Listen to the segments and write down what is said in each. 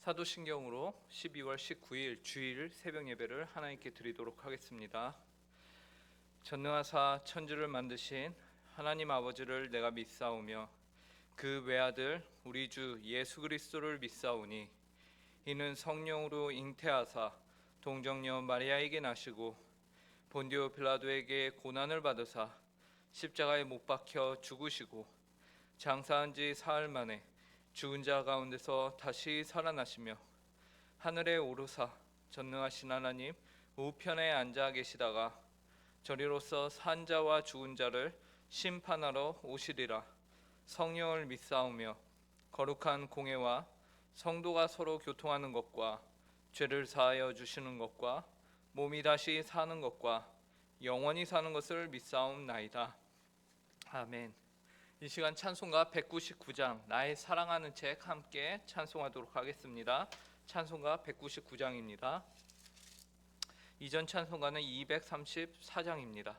사도신경으로 12월 19일 주일 새벽 예배를 하나님께 드리도록 하겠습니다. 전능하사 천지를 만드신 하나님 아버지를 내가 믿사오며 그 외아들 우리 주 예수 그리스도를 믿사오니 이는 성령으로 잉태하사 동정녀 마리아에게 나시고 본디오 빌라도에게 고난을 받으사 십자가에 못 박혀 죽으시고 장사한 지 사흘 만에 죽은 자 가운데서 다시 살아나시며 하늘에 오르사 전능하신 하나님 우편에 앉아 계시다가 저리로서 산 자와 죽은 자를 심판하러 오시리라. 성령을 믿사오며 거룩한 공회와 성도가 서로 교통하는 것과 죄를 사하여 주시는 것과 몸이 다시 사는 것과 영원히 사는 것을 믿사옵나이다. 아멘. 이 시간 찬송가 199장 나의 사랑하는 책 함께 찬송하도록 하겠습니다. 찬송가 199장입니다. 이전 찬송가는 234장입니다.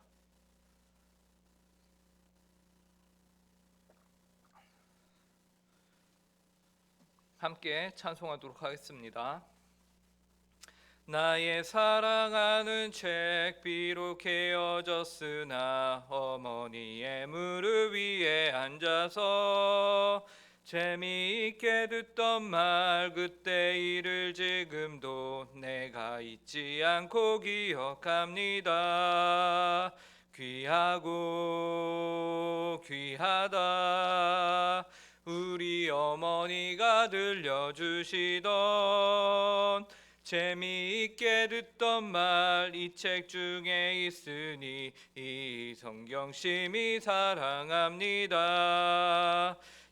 함께 찬송하도록 하겠습니다. 나의 사랑하는 책 비록 헤어졌으나 어머니의 무릎 위에 앉아서 재미있게 듣던 말 그때 일을 지금도 내가 잊지 않고 기억합니다. 귀하고 귀하다 우리 어머니가 들려주시던 재미있게 듣던 말 이 책 중에 있으니 이 성경 심히 사랑합니다.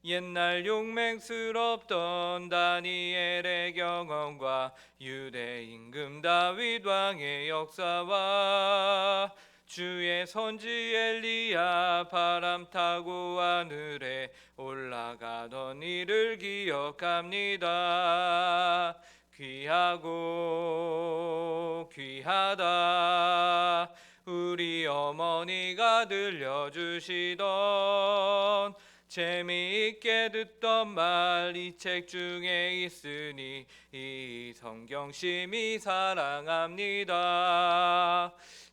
옛날 용맹스럽던 다니엘의 경험과 유대 임금 다윗 왕의 역사와 주의 선지 엘리야 바람 타고 하늘에 올라가던 일을 기억합니다. 귀하고 귀하다 우리 어머니가 들려주시던 재미있게 듣던 말 이 책 중에 있으니 이 성경 심히 사랑합니다.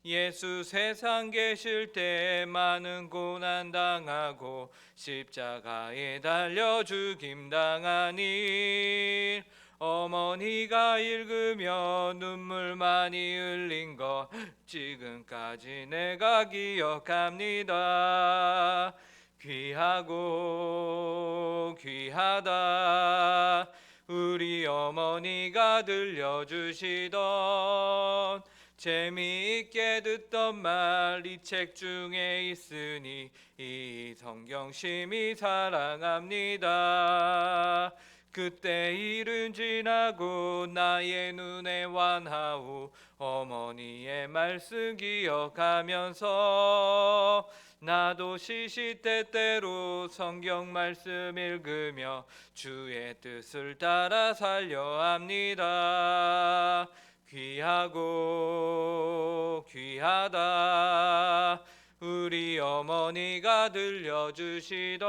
예수 세상 계실 때 많은 고난 당하고 십자가에 달려 죽임 당한 일 어머니가 읽으며 눈물 많이 흘린 것 지금까지 내가 기억합니다. 귀하고 귀하다 우리 어머니가 들려주시던 재미있게 듣던 말 이 책 중에 있으니 이 성경 심히 사랑합니다. 그때 일은 지나고 나의 눈에 완하오 어머니의 말씀 기억하면서 나도 시시때때로 성경 말씀 읽으며 주의 뜻을 따라 살려 합니다. 귀하고 귀하다 우리 어머니가 들려주시던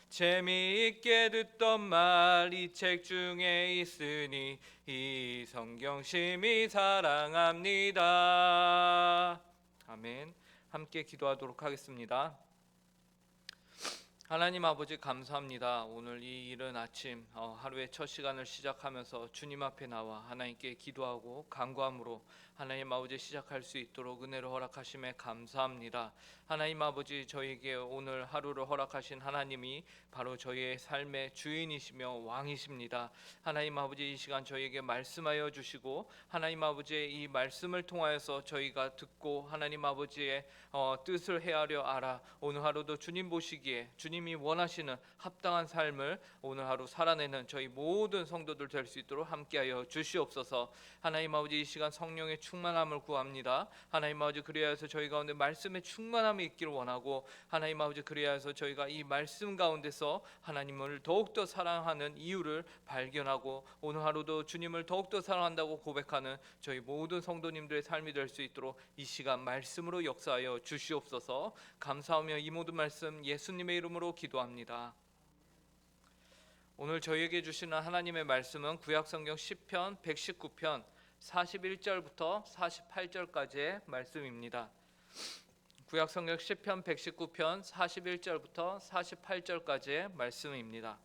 재미있게 듣던 말 이 책 중에 있으니 이 성경 심히 사랑합니다. 아멘. 함께 기도하도록 하겠습니다. 하나님 아버지 감사합니다. 오늘 이 이른 아침 하루의 첫 시간을 시작하면서 주님 앞에 나와 하나님께 기도하고 간구함으로 하나님 아버지 시작할 수 있도록 은혜를 허락하심에 감사합니다. 하나님 아버지 저희에게 오늘 하루를 허락하신 하나님이 바로 저희의 삶의 주인이시며 왕이십니다. 하나님 아버지 이 시간 저희에게 말씀하여 주시고 하나님 아버지의 이 말씀을 통하여서 저희가 듣고 하나님 아버지의 뜻을 헤아려 알아 오늘 하루도 주님 보시기에 주님이 원하시는 합당한 삶을 오늘 하루 살아내는 저희 모든 성도들 될 수 있도록 함께하여 주시옵소서. 하나님 아버지 이 시간 성령의 충만함을 구합니다. 하나님 아버지 그리하여서 저희 가운데 말씀의 충만함이 있기를 원하고 하나님 아버지 그리하여서 저희가 이 말씀 가운데서 하나님을 더욱더 사랑하는 이유를 발견하고 오늘 하루도 주님을 더욱더 사랑한다고 고백하는 저희 모든 성도님들의 삶이 될 수 있도록 이 시간 말씀으로 역사하여 주시옵소서. 감사하며 이 모든 말씀 예수님의 이름으로 기도합니다. 오늘 저희에게 주시는 하나님의 말씀은 구약성경 시편 119편 41절부터 48절까지의 말씀입니다. 구약성경 시편 119편 41절부터 48절까지의 말씀입니다.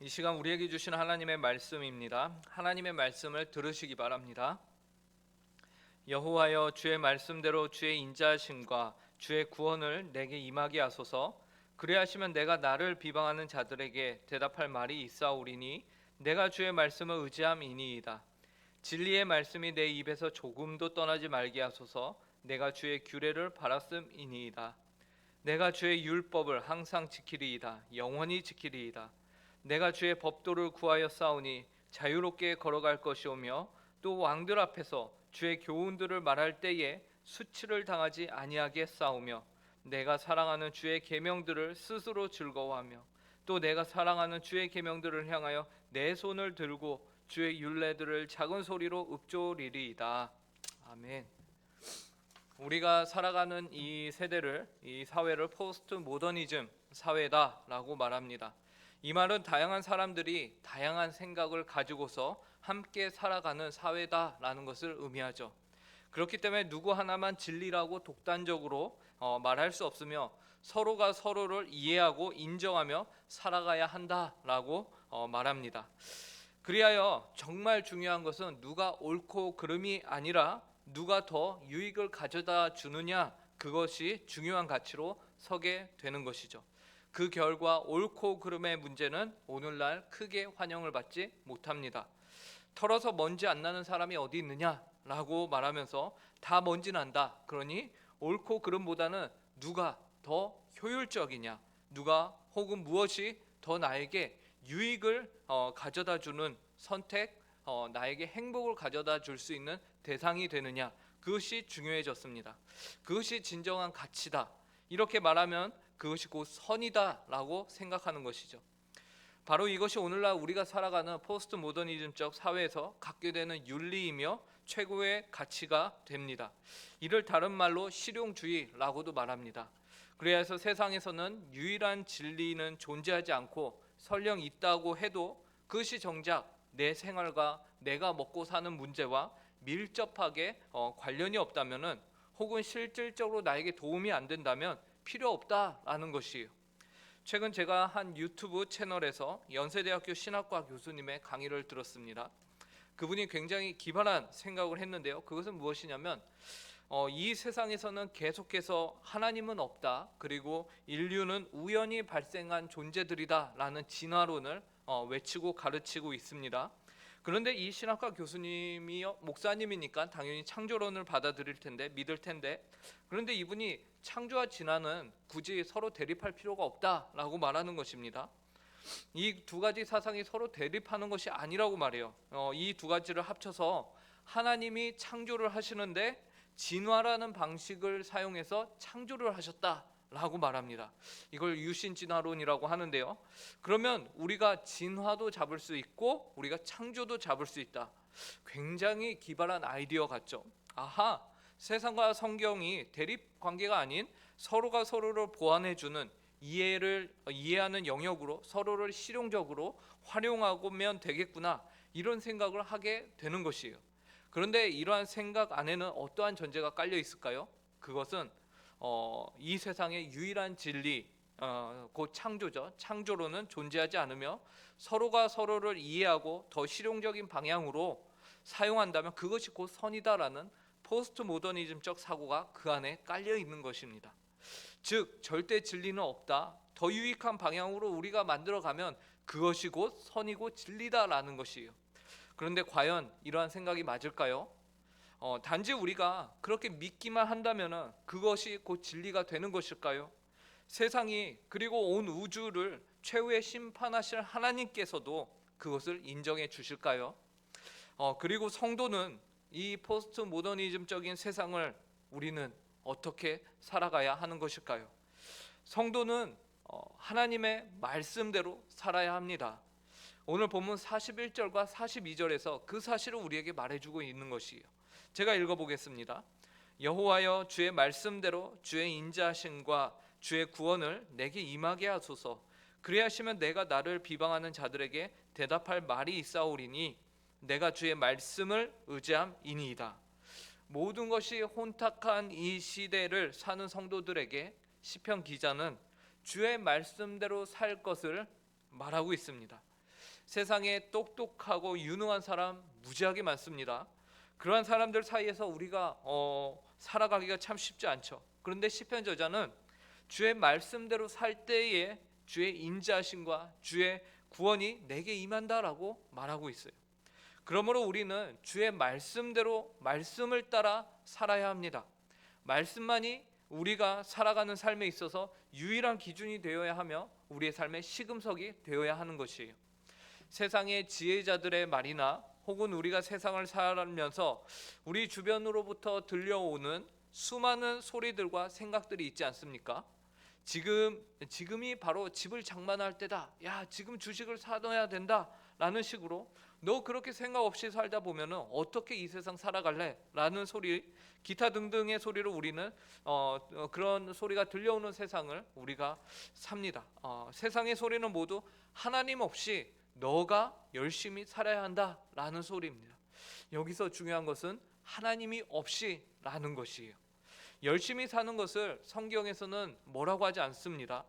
이 시간 우리에게 주신 하나님의 말씀입니다. 하나님의 말씀을 들으시기 바랍니다. 여호와여, 주의 말씀대로 주의 인자하심과 주의 구원을 내게 임하게 하소서. 그리하시면 내가 나를 비방하는 자들에게 대답할 말이 있사오리니 내가 주의 말씀을 의지함이니이다. 진리의 말씀이 내 입에서 조금도 떠나지 말게 하소서. 내가 주의 규례를 바랐음이니이다. 내가 주의 율법을 항상 지키리이다. 영원히 지키리이다. 내가 주의 법도를 구하여 싸우니 자유롭게 걸어갈 것이오며 또 왕들 앞에서 주의 교훈들을 말할 때에 수치를 당하지 아니하게 싸우며 내가 사랑하는 주의 계명들을 스스로 즐거워하며 또 내가 사랑하는 주의 계명들을 향하여 내 손을 들고 주의 율례들을 작은 소리로 읊조리리이다. 아멘. 우리가 살아가는 이 세대를, 이 사회를 포스트 모더니즘 사회다라고 말합니다. 이 말은 다양한 사람들이 다양한 생각을 가지고서 함께 살아가는 사회다라는 것을 의미하죠. 그렇기 때문에 누구 하나만 진리라고 독단적으로 말할 수 없으며 서로가 서로를 이해하고 인정하며 살아가야 한다라고 말합니다. 그리하여 정말 중요한 것은 누가 옳고 그름이 아니라 누가 더 유익을 가져다 주느냐, 그것이 중요한 가치로 서게 되는 것이죠. 그 결과 옳고 그름의 문제는 오늘날 크게 환영을 받지 못합니다. 털어서 먼지 안 나는 사람이 어디 있느냐라고 말하면서 다 먼지 난다. 그러니 옳고 그름보다는 누가 더 효율적이냐, 누가 혹은 무엇이 더 나에게 유익을 가져다 주는 선택, 나에게 행복을 가져다 줄 수 있는 대상이 되느냐, 그것이 중요해졌습니다. 그것이 진정한 가치다. 이렇게 말하면 그것이 곧 선이다라고 생각하는 것이죠. 바로 이것이 오늘날 우리가 살아가는 포스트 모더니즘적 사회에서 갖게 되는 윤리이며 최고의 가치가 됩니다. 이를 다른 말로 실용주의라고도 말합니다. 그래서 세상에서는 유일한 진리는 존재하지 않고 설령 있다고 해도 그것이 정작 내 생활과 내가 먹고 사는 문제와 밀접하게 관련이 없다면은, 혹은 실질적으로 나에게 도움이 안 된다면 필요 없다라는 것이에요. 최근 제가 한 유튜브 채널에서 연세대학교 신학과 교수님의 강의를 들었습니다. 그분이 굉장히 기발한 생각을 했는데요. 그것은 무엇이냐면 이 세상에서는 계속해서 하나님은 없다, 그리고 인류는 우연히 발생한 존재들이다 라는 진화론을 외치고 가르치고 있습니다. 그런데 이 신학과 교수님이 목사님이니까 당연히 창조론을 받아들일 텐데, 믿을 텐데, 그런데 이분이 창조와 진화는 굳이 서로 대립할 필요가 없다라고 말하는 것입니다. 이 두 가지 사상이 서로 대립하는 것이 아니라고 말해요. 이 두 가지를 합쳐서 하나님이 창조를 하시는데 진화라는 방식을 사용해서 창조를 하셨다라고 말합니다. 이걸 유신진화론이라고 하는데요. 그러면 우리가 진화도 잡을 수 있고 우리가 창조도 잡을 수 있다. 굉장히 기발한 아이디어 같죠. 아하, 세상과 성경이 대립 관계가 아닌 서로가 서로를 보완해주는, 이해하는 영역으로 서로를 실용적으로 활용하면 되겠구나, 이런 생각을 하게 되는 것이에요. 그런데 이러한 생각 안에는 어떠한 전제가 깔려 있을까요? 그것은 이 세상의 유일한 진리, 곧 창조죠. 창조로는 존재하지 않으며 서로가 서로를 이해하고 더 실용적인 방향으로 사용한다면 그것이 곧 선이다라는 포스트 모더니즘적 사고가 그 안에 깔려 있는 것입니다. 즉 절대 진리는 없다, 더 유익한 방향으로 우리가 만들어가면 그것이 곧 선이고 진리다라는 것이에요. 그런데 과연 이러한 생각이 맞을까요? 단지 우리가 그렇게 믿기만 한다면 그것이 곧 진리가 되는 것일까요? 세상이, 그리고 온 우주를 최후의 심판하실 하나님께서도 그것을 인정해 주실까요? 그리고 성도는 이 포스트 모더니즘적인 세상을 우리는 어떻게 살아가야 하는 것일까요? 성도는 하나님의 말씀대로 살아야 합니다. 오늘 본문 41절과 42절에서 그 사실을 우리에게 말해주고 있는 것이에요. 제가 읽어보겠습니다. 여호와여, 주의 말씀대로 주의 인자하심과 주의 구원을 내게 임하게 하소서. 그리하시면 내가 나를 비방하는 자들에게 대답할 말이 있사오리니 내가 주의 말씀을 의지함이니이다. 모든 것이 혼탁한 이 시대를 사는 성도들에게 시편 기자는 주의 말씀대로 살 것을 말하고 있습니다. 세상에 똑똑하고 유능한 사람 무지하게 많습니다. 그러한 사람들 사이에서 우리가 살아가기가 참 쉽지 않죠. 그런데 시편 저자는 주의 말씀대로 살 때에 주의 인자하심과 주의 구원이 내게 임한다라고 말하고 있어요. 그러므로 우리는 주의 말씀대로 말씀을 따라 살아야 합니다. 말씀만이 우리가 살아가는 삶에 있어서 유일한 기준이 되어야 하며 우리의 삶의 시금석이 되어야 하는 것이에요. 세상의 지혜자들의 말이나 혹은 우리가 세상을 살면서 우리 주변으로부터 들려오는 수많은 소리들과 생각들이 있지 않습니까? 지금이 바로 집을 장만할 때다. 야, 지금 주식을 사둬야 된다. 라는 식으로 너 그렇게 생각 없이 살다 보면은 어떻게 이 세상 살아갈래? 라는 소리, 기타 등등의 소리로 우리는 그런 소리가 들려오는 세상을 우리가 삽니다. 세상의 소리는 모두 하나님 없이 너가 열심히 살아야 한다라는 소리입니다. 여기서 중요한 것은 하나님이 없이라는 것이에요. 열심히 사는 것을 성경에서는 뭐라고 하지 않습니다.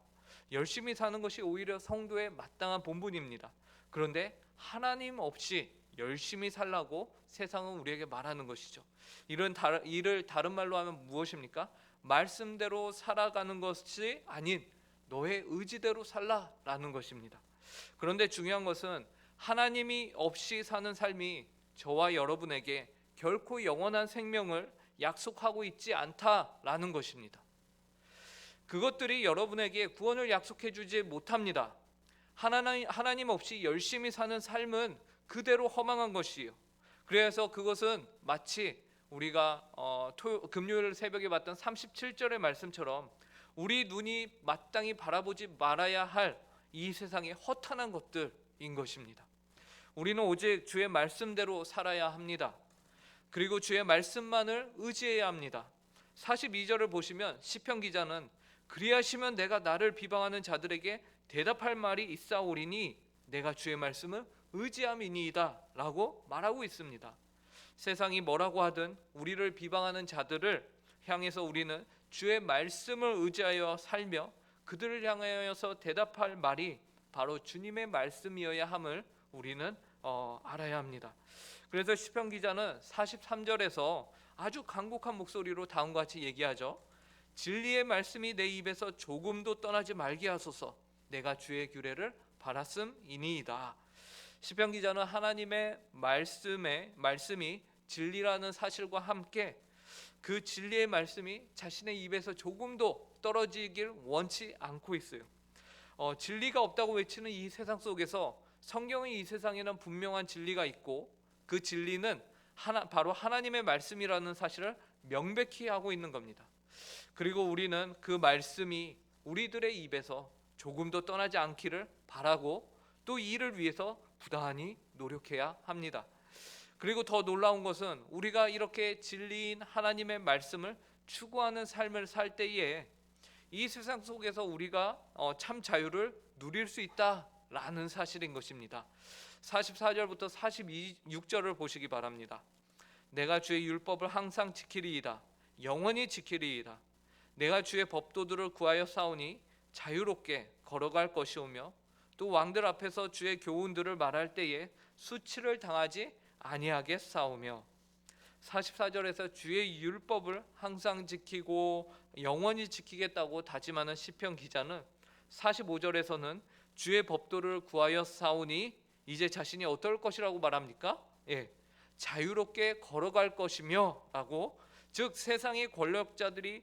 열심히 사는 것이 오히려 성도의 마땅한 본분입니다. 그런데 하나님 없이 열심히 살라고 세상은 우리에게 말하는 것이죠. 이를 다른 말로 하면 무엇입니까? 말씀대로 살아가는 것이 아닌 너의 의지대로 살라라는 것입니다. 그런데 중요한 것은 하나님이 없이 사는 삶이 저와 여러분에게 결코 영원한 생명을 약속하고 있지 않다라는 것입니다. 그것들이 여러분에게 구원을 약속해 주지 못합니다. 하나님 없이 열심히 사는 삶은 그대로 허망한 것이에요. 그래서 그것은 마치 우리가 금요일 새벽에 봤던 37절의 말씀처럼 우리 눈이 마땅히 바라보지 말아야 할 이 세상의 허탄한 것들인 것입니다. 우리는 오직 주의 말씀대로 살아야 합니다. 그리고 주의 말씀만을 의지해야 합니다. 42절을 보시면 시편 기자는 그리하시면 내가 나를 비방하는 자들에게 대답할 말이 있사오리니 내가 주의 말씀을 의지함이니이다 라고 말하고 있습니다. 세상이 뭐라고 하든 우리를 비방하는 자들을 향해서 우리는 주의 말씀을 의지하여 살며 그들을 향하여서 대답할 말이 바로 주님의 말씀이어야 함을 우리는 알아야 합니다. 그래서 시편 기자는 43절에서 아주 간곡한 목소리로 다음과 같이 얘기하죠. 진리의 말씀이 내 입에서 조금도 떠나지 말게 하소서. 내가 주의 규례를 바랐음이니이다. 시편 기자는 하나님의 말씀이 진리라는 사실과 함께 그 진리의 말씀이 자신의 입에서 조금도 떨어지길 원치 않고 있어요. 진리가 없다고 외치는 이 세상 속에서 성경의 이 세상에는 분명한 진리가 있고 그 진리는 바로 하나님의 말씀이라는 사실을 명백히 하고 있는 겁니다. 그리고 우리는 그 말씀이 우리들의 입에서 조금도 떠나지 않기를 바라고 또 이를 위해서 부단히 노력해야 합니다. 그리고 더 놀라운 것은 우리가 이렇게 진리인 하나님의 말씀을 추구하는 삶을 살 때에 이 세상 속에서 우리가 참 자유를 누릴 수 있다라는 사실인 것입니다. 44절부터 46절을 보시기 바랍니다. 내가 주의 율법을 항상 지키리이다. 영원히 지키리이다. 내가 주의 법도들을 구하여 싸우니 자유롭게 걸어갈 것이오며 또 왕들 앞에서 주의 교훈들을 말할 때에 수치를 당하지 아니하게 싸우며 44절에서 주의 율법을 항상 지키고 영원히 지키겠다고 다짐하는 시편 기자는 45절에서는 주의 법도를 구하여 싸우니 이제 자신이 어떨 것이라고 말합니까? 자유롭게 걸어갈 것이며 라고, 즉 세상의 권력자들이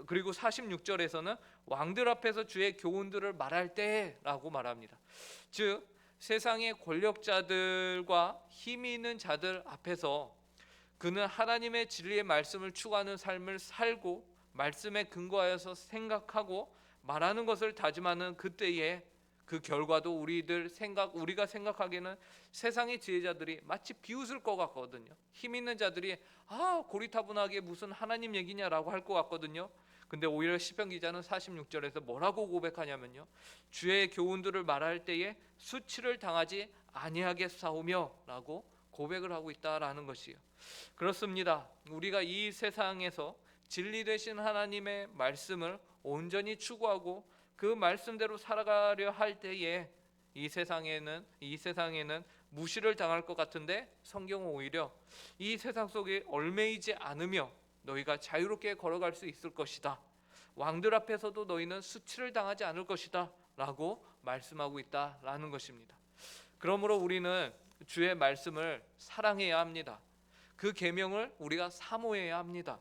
그리고 46절에서는 왕들 앞에서 주의 교훈들을 말할 때라고 말합니다. 즉 세상의 권력자들과 힘이 있는 자들 앞에서 그는 하나님의 진리의 말씀을 추구하는 삶을 살고 말씀에 근거하여서 생각하고 말하는 것을 다짐하는 그때에 그 결과도 우리가 생각하기에는 세상의 지혜자들이 마치 비웃을 것 같거든요. 힘 있는 자들이 고리타분하게 무슨 하나님 얘기냐라고 할 것 같거든요. 근데 오히려 시편 기자는 46절에서 뭐라고 고백하냐면요, 주의 교훈들을 말할 때에 수치를 당하지 아니하겠사오며라고 고백을 하고 있다라는 것이요. 그렇습니다. 우리가 이 세상에서 진리 되신 하나님의 말씀을 온전히 추구하고 그 말씀대로 살아가려 할 때에 이 세상에는 무시를 당할 것 같은데, 성경은 오히려 이 세상 속에 얽매이지 않으며 너희가 자유롭게 걸어갈 수 있을 것이다, 왕들 앞에서도 너희는 수치를 당하지 않을 것이다 라고 말씀하고 있다라는 것입니다. 그러므로 우리는 주의 말씀을 사랑해야 합니다. 그 계명을 우리가 사모해야 합니다.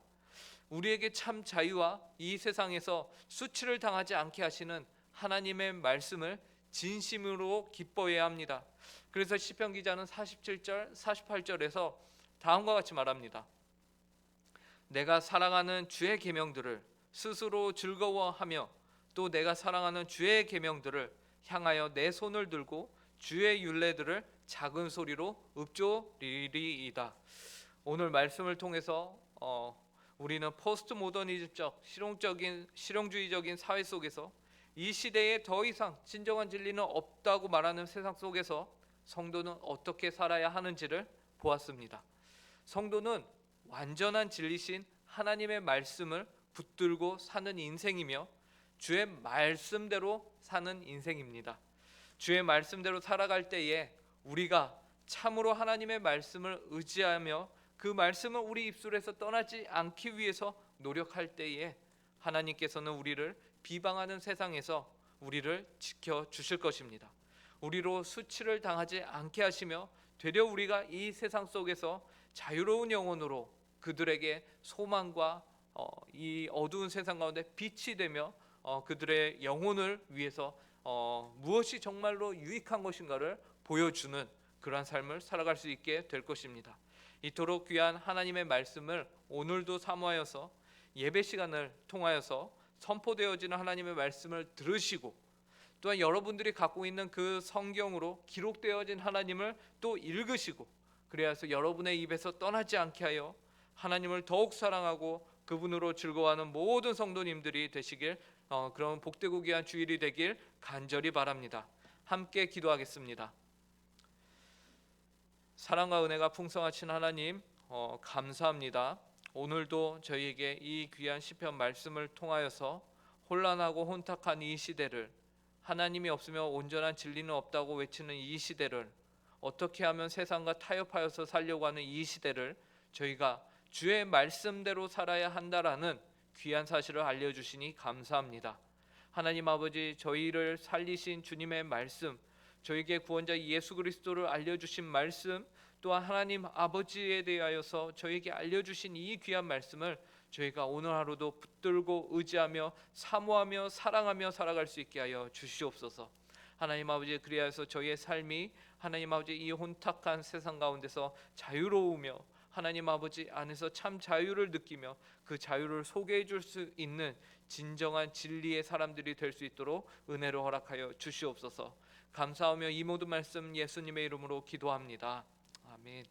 우리에게 참 자유와 이 세상에서 수치를 당하지 않게 하시는 하나님의 말씀을 진심으로 기뻐해야 합니다. 그래서 시편 기자는 47절, 48절에서 다음과 같이 말합니다. 내가 사랑하는 주의 계명들을 스스로 즐거워하며 또 내가 사랑하는 주의 계명들을 향하여 내 손을 들고 주의 율례들을 작은 소리로 읊조리리이다. 오늘 말씀을 통해서 우리는 포스트 모더니즘적 실용주의적인 사회 속에서 이 시대에 더 이상 진정한 진리는 없다고 말하는 세상 속에서 성도는 어떻게 살아야 하는지를 보았습니다. 성도는 완전한 진리신 하나님의 말씀을 붙들고 사는 인생이며 주의 말씀대로 사는 인생입니다. 주의 말씀대로 살아갈 때에 우리가 참으로 하나님의 말씀을 의지하며 그 말씀을 우리 입술에서 떠나지 않기 위해서 노력할 때에 하나님께서는 우리를 비방하는 세상에서 우리를 지켜주실 것입니다. 우리로 수치를 당하지 않게 하시며 되려 우리가 이 세상 속에서 자유로운 영혼으로 그들에게 소망과 이 어두운 세상 가운데 빛이 되며 그들의 영혼을 위해서 무엇이 정말로 유익한 것인가를 보여주는 그러한 삶을 살아갈 수 있게 될 것입니다. 이토록 귀한 하나님의 말씀을 오늘도 사모하여서 예배 시간을 통하여서 선포되어지는 하나님의 말씀을 들으시고, 또한 여러분들이 갖고 있는 그 성경으로 기록되어진 하나님을 또 읽으시고, 그래서 여러분의 입에서 떠나지 않게 하여 하나님을 더욱 사랑하고 그분으로 즐거워하는 모든 성도님들이 되시길, 그런 복되고 귀한 주일이 되길 간절히 바랍니다. 함께 기도하겠습니다. 사랑과 은혜가 풍성하신 하나님, 감사합니다. 오늘도 저희에게 이 귀한 시편 말씀을 통하여서 혼란하고 혼탁한 이 시대를, 하나님이 없으며 온전한 진리는 없다고 외치는 이 시대를, 어떻게 하면 세상과 타협하여서 살려고 하는 이 시대를 저희가 주의 말씀대로 살아야 한다라는 귀한 사실을 알려주시니 감사합니다. 하나님 아버지, 저희를 살리신 주님의 말씀, 저에게 구원자 예수 그리스도를 알려주신 말씀, 또한 하나님 아버지에 대하여서 저에게 알려주신 이 귀한 말씀을 저희가 오늘 하루도 붙들고 의지하며 사모하며 사랑하며 살아갈 수 있게 하여 주시옵소서. 하나님 아버지, 그리하여서 저희의 삶이 하나님 아버지 이 혼탁한 세상 가운데서 자유로우며 하나님 아버지 안에서 참 자유를 느끼며 그 자유를 소개해 줄 수 있는 진정한 진리의 사람들이 될 수 있도록 은혜로 허락하여 주시옵소서. 감사하며 이 모든 말씀 예수님의 이름으로 기도합니다. 아멘.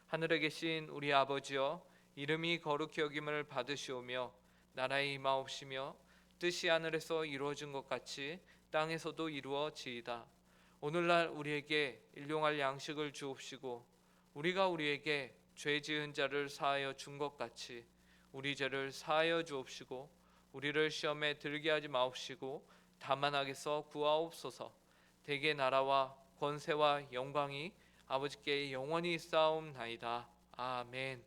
하늘에 계신 우리 아버지여, 이름이 거룩히 여김을 받으시오며 나라의 임하옵시며 뜻이 하늘에서 이루어진 것 같이 땅에서도 이루어지이다. 오늘날 우리에게 일용할 양식을 주옵시고 우리가 우리에게 죄 지은 자를 사하여 준 것 같이 우리 죄를 사하여 주옵시고 우리를 시험에 들게 하지 마옵시고 다만 악에서 구하옵소서. 대개 나라와 권세와 영광이 아버지께 영원히 쌓옵나이다. 아멘.